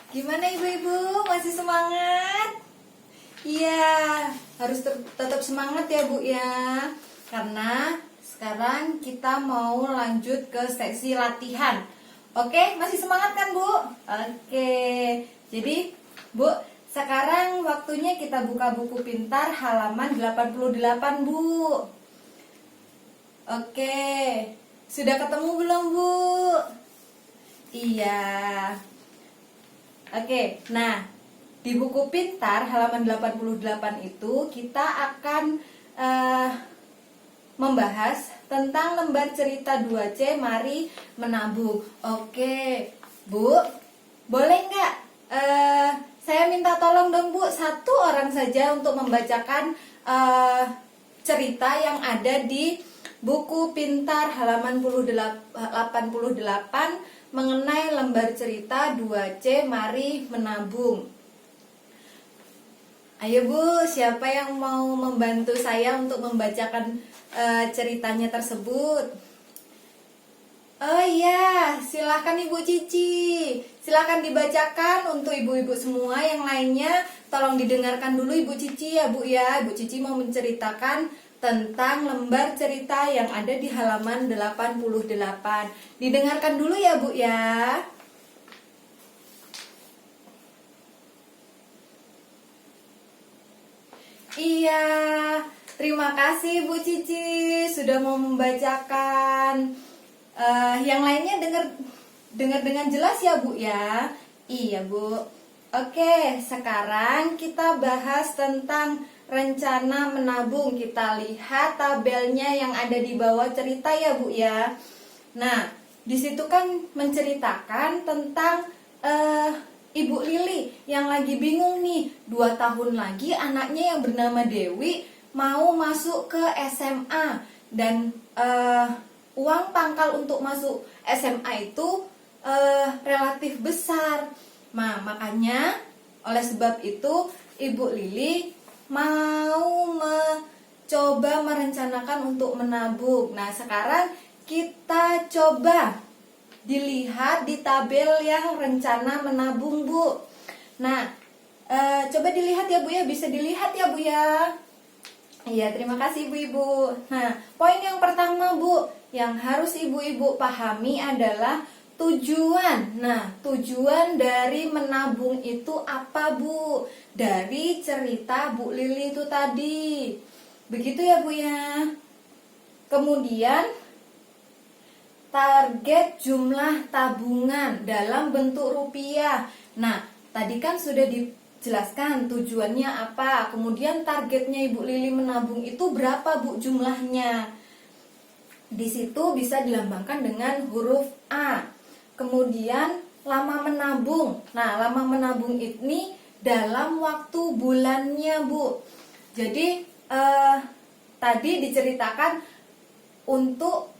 Gimana ibu-ibu? Masih semangat? Iya, harus tetap semangat ya Bu ya. Karena sekarang kita mau lanjut ke seksi latihan. Oke, masih semangat kan Bu? Oke. Jadi Bu, sekarang waktunya kita buka buku pintar halaman 88 Bu. Oke. Sudah ketemu belum Bu? Iya. Oke, nah di buku pintar halaman 88 itu kita akan membahas tentang lembar cerita 2C Mari Menabung. Oke, Bu, boleh nggak saya minta tolong dong Bu, satu orang saja untuk membacakan cerita yang ada di buku pintar halaman 88 mengenai lembar cerita 2C Mari Menabung. Ayo Bu, siapa yang mau membantu saya untuk membacakan ceritanya tersebut? Oh iya, silahkan Ibu Cici. Silahkan dibacakan untuk ibu-ibu semua. Yang lainnya tolong didengarkan dulu Ibu Cici ya Bu ya. Ibu Cici mau menceritakan tentang lembar cerita yang ada di halaman 88. Didengarkan dulu ya Bu ya. Iya, terima kasih Bu Cici sudah mau membacakan. Yang lainnya dengar dengan jelas ya Bu ya. Iya Bu. Oke, sekarang kita bahas tentang rencana menabung. Kita lihat tabelnya yang ada di bawah cerita ya Bu ya. Nah, di situ kan menceritakan tentang Ibu Lili yang lagi bingung nih, 2 tahun lagi anaknya yang bernama Dewi mau masuk ke SMA dan uang pangkal untuk masuk SMA itu relatif besar. Nah, makanya oleh sebab itu Ibu Lili mau mencoba merencanakan untuk menabung. Nah, sekarang kita coba dilihat di tabel yang rencana menabung Bu. Nah, coba dilihat ya Bu ya, bisa dilihat ya Bu ya. Iya, terima kasih ibu-ibu. Nah, poin yang pertama Bu, yang harus ibu-ibu pahami adalah tujuan. Nah, tujuan dari menabung itu apa Bu? Dari cerita Bu Lili itu tadi. Begitu ya Bu ya. Kemudian target jumlah tabungan dalam bentuk rupiah. Nah, tadi kan sudah dijelaskan tujuannya apa. Kemudian targetnya Ibu Lili menabung itu berapa Bu jumlahnya. Di situ bisa dilambangkan dengan huruf A. Kemudian lama menabung. Nah, lama menabung ini dalam waktu bulannya Bu. Jadi tadi diceritakan untuk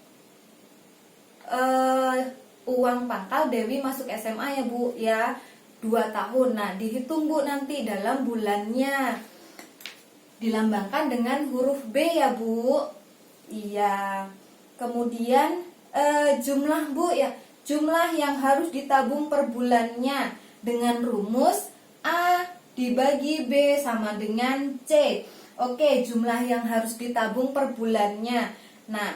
uang pangkal Dewi masuk SMA ya Bu ya, 2 tahun. Nah, dihitung Bu nanti dalam bulannya, dilambangkan dengan huruf B ya Bu. Iya. Kemudian jumlah Bu ya, jumlah yang harus ditabung per bulannya dengan rumus A dibagi B sama dengan C. Oke, jumlah yang harus ditabung per bulannya. Nah,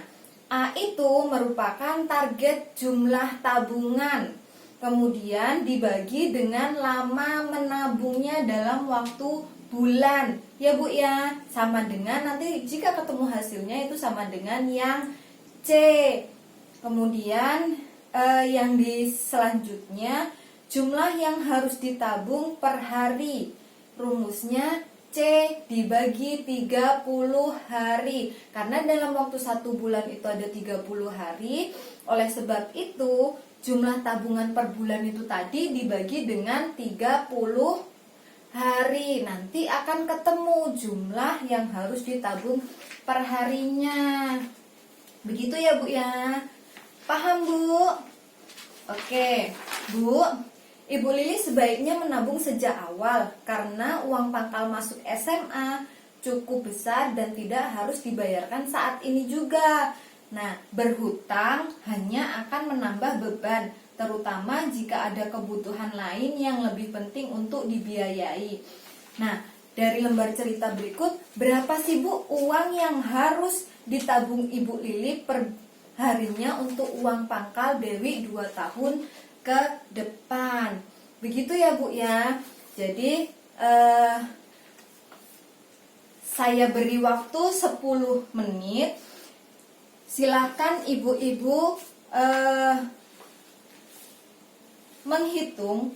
A itu merupakan target jumlah tabungan. Kemudian dibagi dengan lama menabungnya dalam waktu bulan. Ya Bu ya, sama dengan nanti jika ketemu hasilnya itu sama dengan yang C. Kemudian yang di selanjutnya jumlah yang harus ditabung per hari. Rumusnya C dibagi 30 hari. Karena dalam waktu 1 bulan itu ada 30 hari. Oleh sebab itu jumlah tabungan per bulan itu tadi dibagi dengan 30 hari. Nanti akan ketemu jumlah yang harus ditabung per harinya. Begitu ya Bu ya. Paham Bu? Oke Bu, Ibu Lili sebaiknya menabung sejak awal karena uang pangkal masuk SMA cukup besar dan tidak harus dibayarkan saat ini juga. Nah, berhutang hanya akan menambah beban, terutama jika ada kebutuhan lain yang lebih penting untuk dibiayai. Nah, dari lembar cerita berikut, berapa sih Bu uang yang harus ditabung Ibu Lili per harinya untuk uang pangkal Dewi 2 tahun ke depan? Begitu ya Bu ya. Jadi saya beri waktu 10 menit. Silakan ibu-ibu menghitung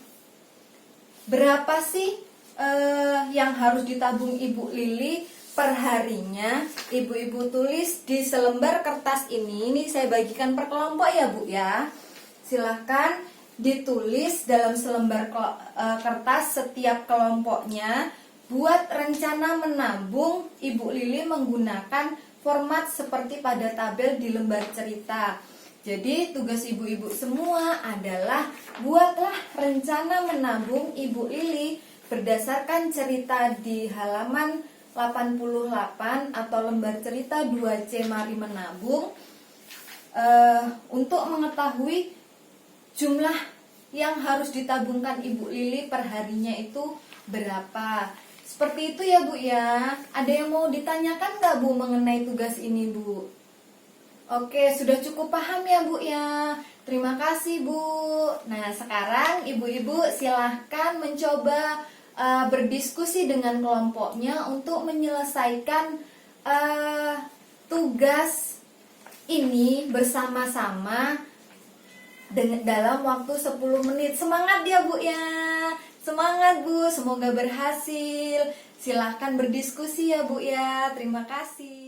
berapa sih yang harus ditabung Ibu Lili per harinya. Ibu-ibu tulis di selembar kertas ini. Ini saya bagikan per kelompok ya Bu ya. Silahkan ditulis dalam selembar kertas setiap kelompoknya. Buat rencana menabung Ibu Lili menggunakan format seperti pada tabel di lembar cerita. Jadi tugas ibu-ibu semua adalah buatlah rencana menabung Ibu Lili berdasarkan cerita di halaman 88 atau lembar cerita 2C Mari Menabung, untuk mengetahui jumlah yang harus ditabungkan Ibu Lili per harinya itu berapa. Seperti itu ya Bu ya. Ada yang mau ditanyakan nggak Bu mengenai tugas ini Bu? Oke, sudah cukup paham ya Bu ya. Terima kasih Bu. Nah, sekarang ibu-ibu silahkan mencoba berdiskusi dengan kelompoknya untuk menyelesaikan tugas ini bersama-sama dalam waktu 10 menit. Semangat ya Bu ya. Semangat Bu, semoga berhasil. Silahkan berdiskusi ya Bu ya. Terima kasih.